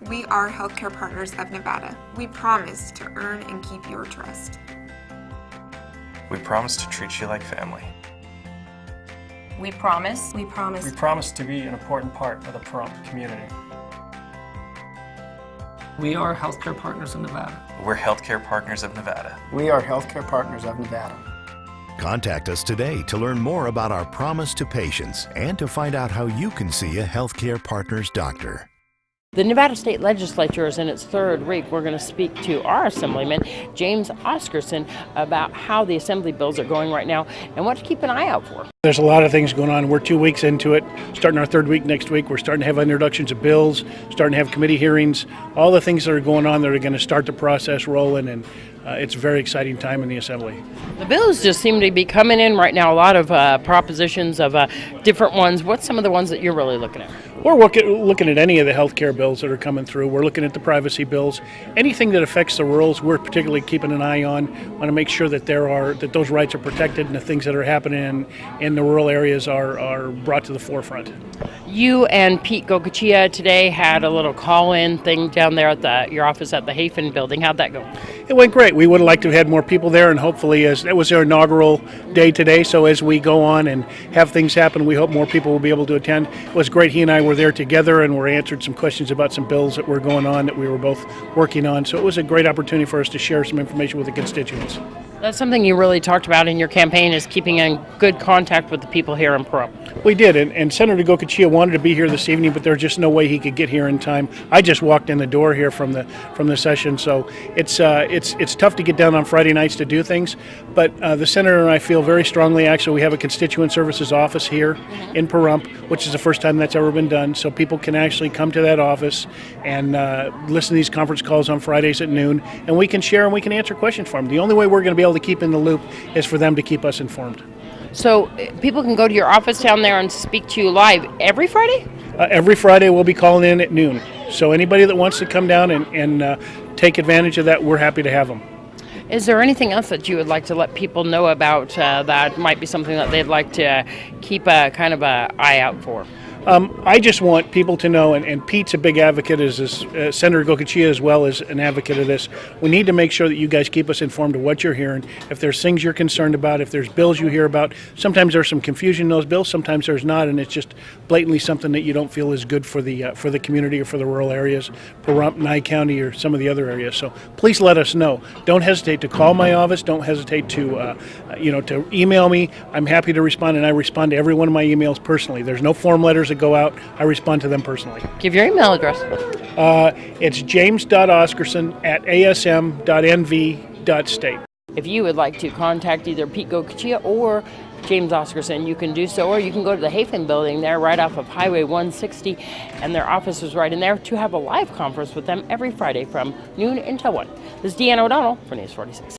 We are Healthcare Partners of Nevada. We promise to earn and keep your trust. We promise to treat you like family. We promise. We promise. We promise to be an important part of the Pahrump community. We are Healthcare Partners of Nevada. We're Healthcare Partners of Nevada. We are Healthcare Partners of Nevada. Contact us today to learn more about our promise to patients and to find out how you can see a Healthcare Partners doctor. The Nevada State Legislature is in its third week. We're going to speak to our Assemblyman, James Oscarson, about how the Assembly bills are going right now and what to keep an eye out for. There's a lot of things going on. We're 2 weeks into it, starting our third week next week. We're starting to have introductions of bills, starting to have committee hearings, all the things that are going on that are going to start the process rolling, and it's a very exciting time in the Assembly. The bills just seem to be coming in right now, a lot of propositions of different ones. What's some of the ones that you're really looking at? We're looking at any of the health care bills that are coming through. We're looking at the privacy bills. Anything that affects the rurals, we're particularly keeping an eye on. Want to make sure that that those rights are protected and the things that are happening in the rural areas are brought to the forefront. You and Pete Gokachia today had a little call-in thing down there at your office at the Hafen Building. How'd that go? It went great. We would have liked to have had more people there, and hopefully, as it was our inaugural day today, so as we go on and have things happen, we hope more people will be able to attend. It was great. He and I were there together, and we answered some questions about some bills that were going on that we were both working on. So it was a great opportunity for us to share some information with the constituents. That's something you really talked about in your campaign, is keeping in good contact with the people here in Pahrump. We did, and Senator Gokachia wanted to be here this evening, but there was just no way he could get here in time. I just walked in the door here from the session, so it's tough to get down on Friday nights to do things. But the senator and I feel very strongly. Actually, we have a constituent services office here in Pahrump, which is the first time that's ever been done. So people can actually come to that office and listen to these conference calls on Fridays at noon, and we can share and we can answer questions for them. The only way we're going to be able to keep in the loop is for them to keep us informed. So people can go to your office down there and speak to you live every Friday? Every Friday we'll be calling in at noon. So anybody that wants to come down and take advantage of that, we're happy to have them. Is there anything else that you would like to let people know about that might be something that they'd like to keep a kind of an eye out for? I just want people to know, and Pete's a big advocate, as Senator Gokachia as well as an advocate of this. We need to make sure that you guys keep us informed of what you're hearing. If there's things you're concerned about, if there's bills you hear about, sometimes there's some confusion in those bills, sometimes there's not, and it's just blatantly something that you don't feel is good for the community or for the rural areas, Pahrump, Nye County, or some of the other areas. So please let us know. Don't hesitate to call my office. Don't hesitate to to email me. I'm happy to respond, and I respond to every one of my emails personally. There's no form letters that go out. I respond to them personally. Give your email address. It's james.oscarson@asm.nv.state. If you would like to contact either Pete Gokachia or James Oscarson, you can do so, or you can go to the Hafen Building there right off of Highway 160, and their office is right in there, to have a live conference with them every Friday from noon until 1. This is Deanna O'Donnell for News 46.